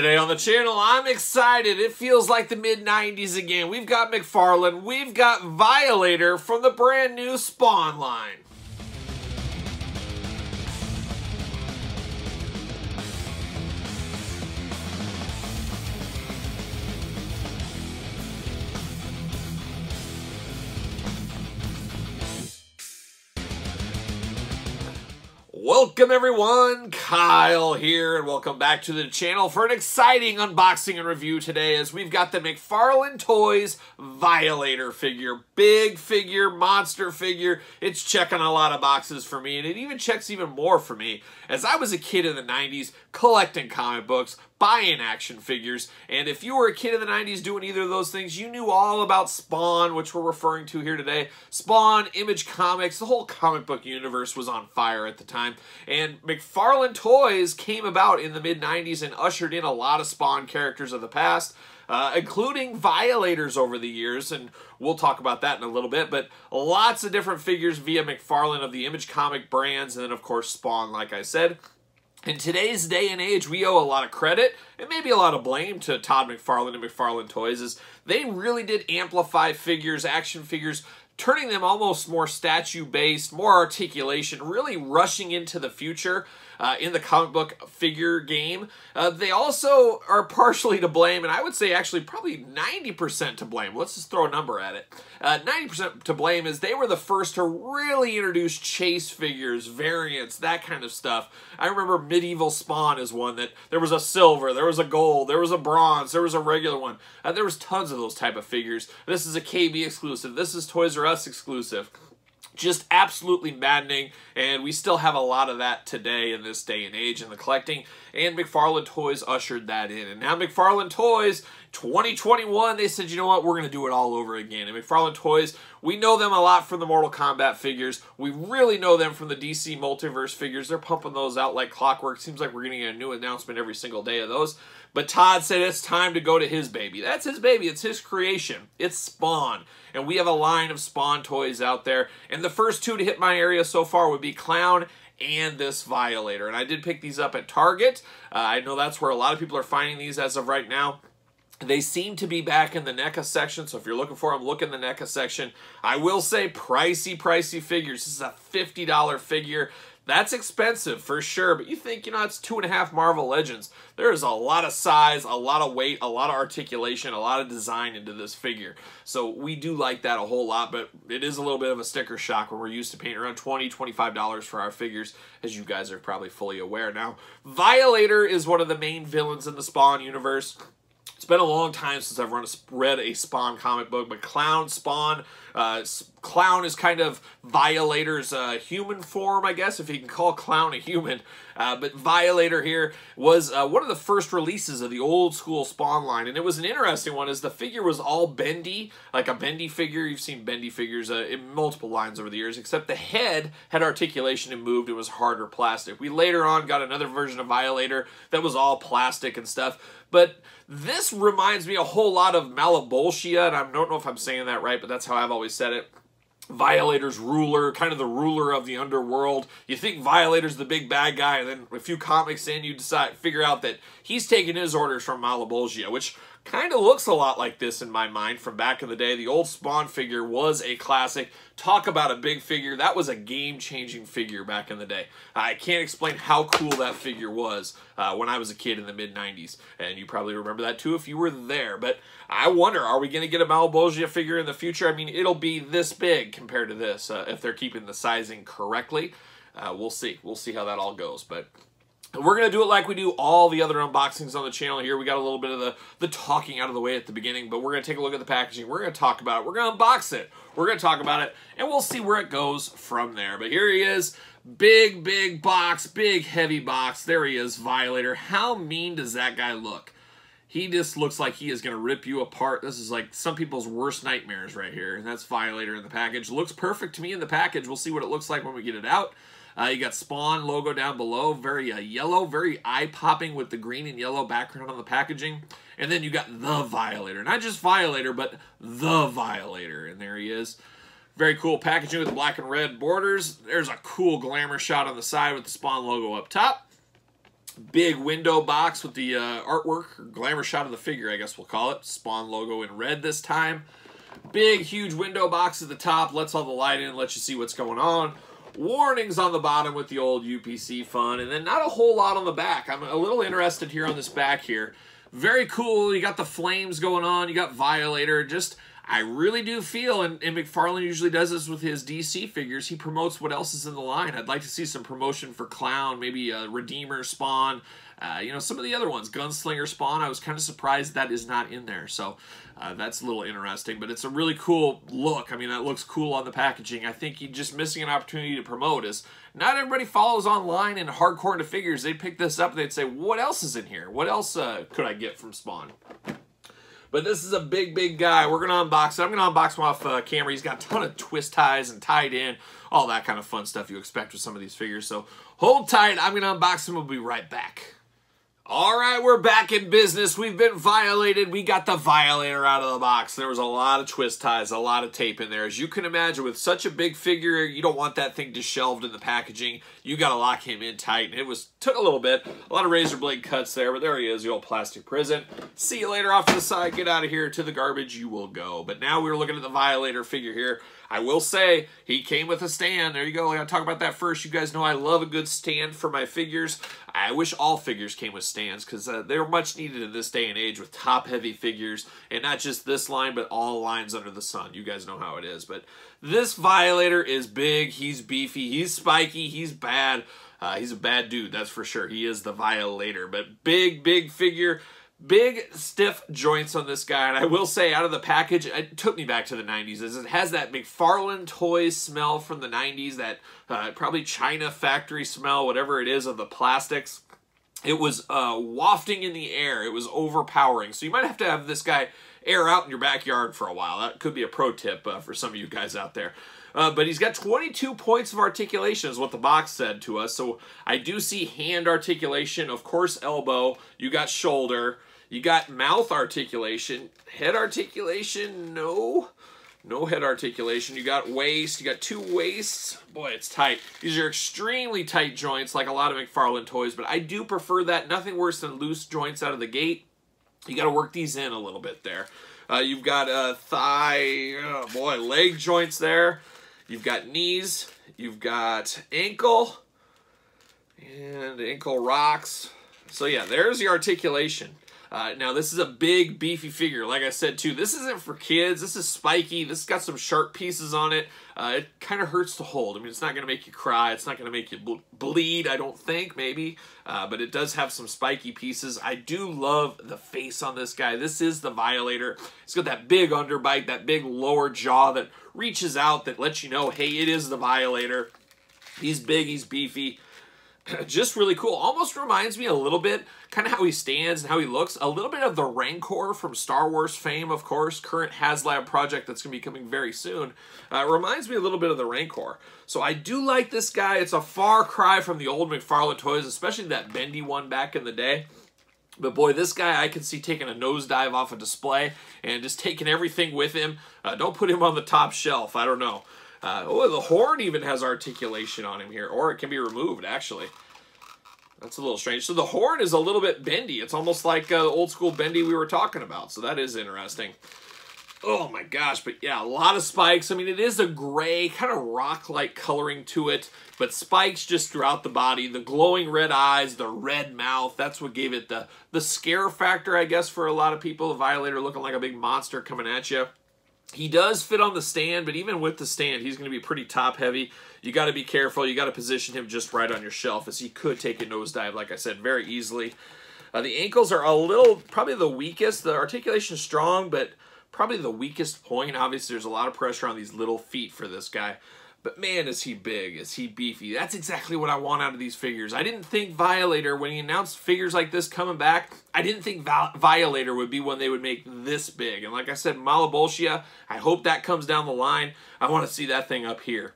Today on the channel, I'm excited. It feels like the mid-90s again. We've got McFarlane, we've got Violator from the brand new Spawn line. Welcome everyone, Kyle here, and welcome back to the channel for an exciting unboxing and review today as we've got the McFarlane Toys Violator figure. Big figure, monster figure. It's checking a lot of boxes for me, and it even checks even more for me as I was a kid in the 90s collecting comic books, buying action figures, and if you were a kid in the 90s doing either of those things, you knew all about Spawn, which we're referring to here today. Spawn, Image Comics, the whole comic book universe was on fire at the time, and McFarlane Toys came about in the mid-90s and ushered in a lot of Spawn characters of the past, including Violators over the years, and we'll talk about that in a little bit, but lots of different figures via McFarlane of the Image Comic brands, and then of course Spawn, like I said. In today's day and age, we owe a lot of credit and maybe a lot of blame to Todd McFarlane and McFarlane Toys, as they really did amplify figures, action figures, turning them almost more statue-based, more articulation, really rushing into the future in the comic book figure game. They also are partially to blame, and I would say actually probably 90% to blame. Let's just throw a number at it. 90% to blame is they were the first to really introduce chase figures, variants, that kind of stuff. I remember Medieval Spawn is one that there was a silver, there was a gold, there was a bronze, there was a regular one. There was tons of those type of figures. This is a KB exclusive. This is Toys R Us exclusive. Just absolutely maddening, and we still have a lot of that today in this day and age in the collecting, and McFarlane Toys ushered that in. And now McFarlane Toys, 2021, they said, you know what, we're going to do it all over again. And McFarlane Toys, we know them a lot from the Mortal Kombat figures. We really know them from the DC Multiverse figures. They're pumping those out like clockwork. Seems like we're getting a new announcement every single day of those. But Todd said it's time to go to his baby. That's his baby. It's his creation. It's Spawn. And we have a line of Spawn toys out there. And the first two to hit my area so far would be Clown and this Violator. And I did pick these up at Target. I know that's where a lot of people are finding these as of right now. They seem to be back in the NECA section, so if you're looking for them, look in the NECA section. I will say pricey figures. This is a $50 figure. That's expensive for sure, but you think, you know, it's 2.5 Marvel Legends. There is a lot of size, a lot of weight, a lot of articulation, a lot of design into this figure. So we do like that a whole lot, but it is a little bit of a sticker shock when we're used to paying around $20, $25 for our figures, as you guys are probably fully aware now. Violator is one of the main villains in the Spawn universe. It's been a long time since I've read a Spawn comic book, but Clown, Spawn, Clown is kind of Violator's human form, I guess, if you can call Clown a human. But Violator here was one of the first releases of the old school Spawn line, and it was an interesting one as the figure was all bendy, like a bendy figure. You've seen bendy figures in multiple lines over the years, except the head had articulation and moved. It was harder plastic. We later on got another version of Violator that was all plastic and stuff, but this reminds me a whole lot of Malebolgia, and I don't know if I'm saying that right, but that's how I've always said it. Violator's ruler, kind of the ruler of the underworld. You think Violator's the big bad guy, and then a few comics in, you figure out that he's taking his orders from Malebolgia, which kind of looks a lot like this in my mind from back in the day. The old Spawn figure was a classic. Talk about a big figure. That was a game-changing figure back in the day. I can't explain how cool that figure was when I was a kid in the mid-90s. And you probably remember that too if you were there. But I wonder, are we going to get a Malebolgia figure in the future? I mean, it'll be this big compared to this if they're keeping the sizing correctly. We'll see. We'll see how that all goes. But we're going to do it like we do all the other unboxings on the channel here. We got a little bit of the talking out of the way at the beginning, but we're going to take a look at the packaging. We're going to talk about it. We're going to unbox it. We're going to talk about it, and we'll see where it goes from there. But here he is. Big box, big heavy box. There he is, Violator. How mean does that guy look? He just looks like he is going to rip you apart. This is like some people's worst nightmares right here, and that's Violator in the package. Looks perfect to me in the package. We'll see what it looks like when we get it out. You got Spawn logo down below, very yellow, very eye-popping with the green and yellow background on the packaging. And then you got the Violator. Not just Violator, but the Violator. And there he is. Very cool packaging with black and red borders. There's a cool glamour shot on the side with the Spawn logo up top. Big window box with the artwork, or glamour shot of the figure, I guess we'll call it. Spawn logo in red this time. Big, huge window box at the top. Lets all the light in, lets you see what's going on. Warnings on the bottom with the old UPC fun. And then not a whole lot on the back. I'm a little interested here on this back here. Very cool. You got the flames going on. You got Violator. Just, I really do feel, and McFarlane usually does this with his DC figures, he promotes what else is in the line. I'd like to see some promotion for Clown, maybe a Redeemer Spawn, you know, some of the other ones. Gunslinger Spawn, I was kind of surprised that is not in there. So that's a little interesting, but it's a really cool look. I mean, that looks cool on the packaging. I think you're just missing an opportunity to promote is not everybody follows online and hardcore into figures. They'd pick this up and they'd say, what else is in here? What else could I get from Spawn? But this is a big, big guy. We're going to unbox it. I'm going to unbox him off camera. He's got a ton of twist ties and tied in, all that kind of fun stuff you expect with some of these figures. So hold tight. I'm going to unbox him. We'll be right back. All right, we're back in business. We've been violated. We got the Violator out of the box. There was a lot of twist ties, a lot of tape in there. As you can imagine, with such a big figure, you don't want that thing disheveled in the packaging. You got to lock him in tight. And it took a little bit. A lot of razor blade cuts there, but there he is, the old plastic prison. See you later off to the side. Get out of here. To the garbage you will go. But now we're looking at the Violator figure here. I will say, he came with a stand. There you go. I gotta talk about that first. You guys know I love a good stand for my figures. I wish all figures came with stands because they're much needed in this day and age with top-heavy figures. And not just this line, but all lines under the sun. You guys know how it is. But this Violator is big. He's beefy. He's spiky. He's bad. He's a bad dude, that's for sure. He is the Violator. But big, big figure. Big, stiff joints on this guy, and I will say, out of the package, it took me back to the 90s. It has that McFarlane Toys smell from the 90s, that probably China factory smell, whatever it is, of the plastics. It was wafting in the air. It was overpowering. So you might have to have this guy air out in your backyard for a while. That could be a pro tip for some of you guys out there. But he's got 22 points of articulation is what the box said to us. So I do see hand articulation, of course elbow, you got shoulder, you got mouth articulation, head articulation, no head articulation. You got waist, you got 2 waists. Boy, it's tight. These are extremely tight joints like a lot of McFarlane toys, but I do prefer that. Nothing worse than loose joints out of the gate. You got to work these in a little bit there. You've got thigh, oh boy, leg joints there. You've got knees, you've got ankle, and ankle rocks. So yeah, there's the articulation. Now this is a big, beefy figure. Like I said too, this isn't for kids. This is spiky. This has got some sharp pieces on it. It kind of hurts to hold. I mean, it's not going to make you cry. It's not going to make you bleed, I don't think, maybe. But it does have some spiky pieces. I do love the face on this guy. This is the Violator. He's got that big underbite, that big lower jaw that reaches out, that lets you know, hey, it is the Violator. He's big, he's beefy. Just really cool. Almost reminds me a little bit, kind of how he stands and how he looks, a little bit of the Rancor from Star Wars fame, of course, current HasLab project that's going to be coming very soon. Reminds me a little bit of the Rancor. So I do like this guy. It's a far cry from the old McFarlane toys, especially that bendy one back in the day. But boy, this guy I can see taking a nosedive off a display and just taking everything with him. Don't put him on the top shelf. I don't know. Oh, the horn even has articulation on him here, or it can be removed, actually. That's a little strange. So the horn is a little bit bendy. It's almost like the old school bendy we were talking about, so that is interesting. Oh my gosh, but yeah, a lot of spikes. I mean, it is a gray, kind of rock-like coloring to it, but spikes just throughout the body. The glowing red eyes, the red mouth, that's what gave it the scare factor, I guess, for a lot of people. The Violator looking like a big monster coming at you. He does fit on the stand, but even with the stand, he's going to be pretty top-heavy. You got to be careful. You got to position him just right on your shelf, as he could take a nosedive, like I said, very easily. The ankles are a little, probably the weakest. The articulation is strong, but probably the weakest point. Obviously, there's a lot of pressure on these little feet for this guy. But man, is he big, is he beefy. That's exactly what I want out of these figures. I didn't think Violator, when he announced figures like this coming back, I didn't think Violator would be one they would make this big. And like I said, Malabolgia, I hope that comes down the line. I want to see that thing up here.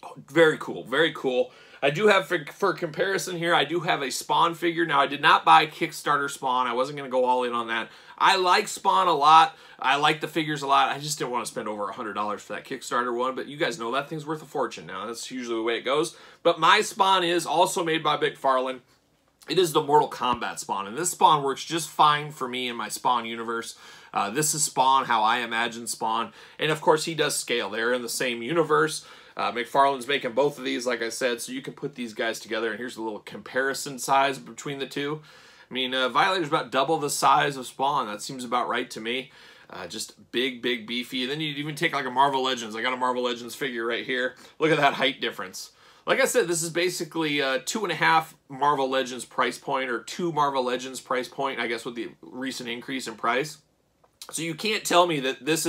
Oh, very cool, very cool. I do have, for comparison here, I do have a Spawn figure. Now, I did not buy Kickstarter Spawn. I wasn't going to go all in on that. I like Spawn a lot. I like the figures a lot. I just didn't want to spend over $100 for that Kickstarter one, but you guys know that thing's worth a fortune now. That's usually the way it goes. But my Spawn is also made by McFarlane. it is the Mortal Kombat Spawn, and this Spawn works just fine for me in my Spawn universe. This is Spawn how I imagine Spawn, and of course he does scale. They're in the same universe. McFarlane's making both of these, like I said, so you can put these guys together, and here's a little comparison size between the two. I mean, Violator's about double the size of Spawn. That seems about right to me. Just big, big, beefy. And then you even take like a Marvel Legends. I got a Marvel Legends figure right here. Look at that height difference. Like I said, this is basically 2.5 Marvel Legends price point, or 2 Marvel Legends price point, I guess, with the recent increase in price. So you can't tell me that this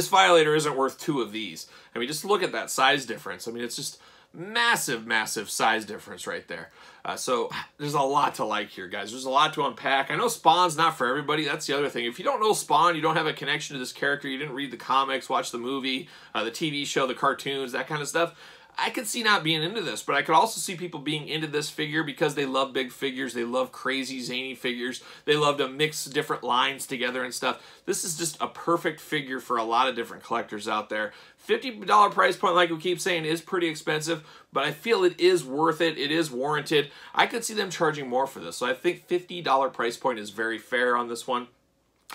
Violator isn't worth 2 of these. I mean, just look at that size difference. I mean, it's just massive, massive size difference right there. So there's a lot to like here, guys. There's a lot to unpack. I know Spawn's not for everybody. That's the other thing. If you don't know Spawn, you don't have a connection to this character, you didn't read the comics, watch the movie, the TV show, the cartoons, that kind of stuff, I could see not being into this, but I could also see people being into this figure because they love big figures, they love crazy, zany figures, they love to mix different lines together and stuff. This is just a perfect figure for a lot of different collectors out there. $50 price point, like we keep saying, is pretty expensive, but I feel it is worth it. It is warranted. I could see them charging more for this, so I think $50 price point is very fair on this one.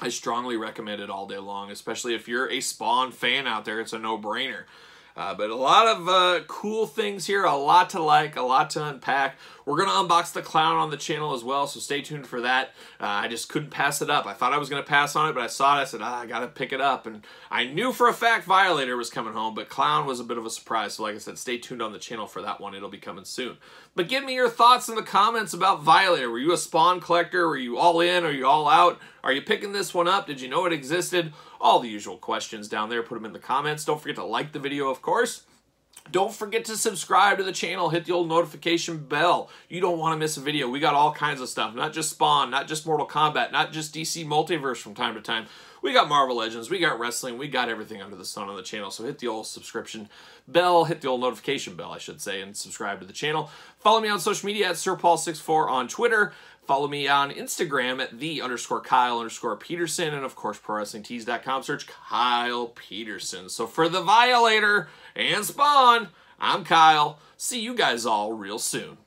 I strongly recommend it all day long, especially if you're a Spawn fan out there. It's a no-brainer. But a lot of cool things here, a lot to like, a lot to unpack. We're going to unbox the Clown on the channel as well, so stay tuned for that. I just couldn't pass it up. I thought I was going to pass on it, but I saw it. I said, I got to pick it up. And I knew for a fact Violator was coming home, but Clown was a bit of a surprise. So like I said, stay tuned on the channel for that one. It'll be coming soon. But give me your thoughts in the comments about Violator. Were you a Spawn collector? Were you all in? Are you all out? Are you picking this one up? Did you know it existed? All the usual questions down there. Put them in the comments. Don't forget to like the video, of course. Don't forget to subscribe to the channel. Hit the old notification bell. You don't want to miss a video. We got all kinds of stuff. Not just Spawn, not just Mortal Kombat, not just DC Multiverse from time to time. We got Marvel Legends, we got wrestling, we got everything under the sun on the channel. So hit the old subscription bell, hit the old notification bell, I should say, and subscribe to the channel. Follow me on social media at SirPaul64 on Twitter. Follow me on Instagram at _Kyle_Peterson. And of course, ProWrestlingTees.com. Search Kyle Peterson. So for the Violator and Spawn, I'm Kyle. See you guys all real soon.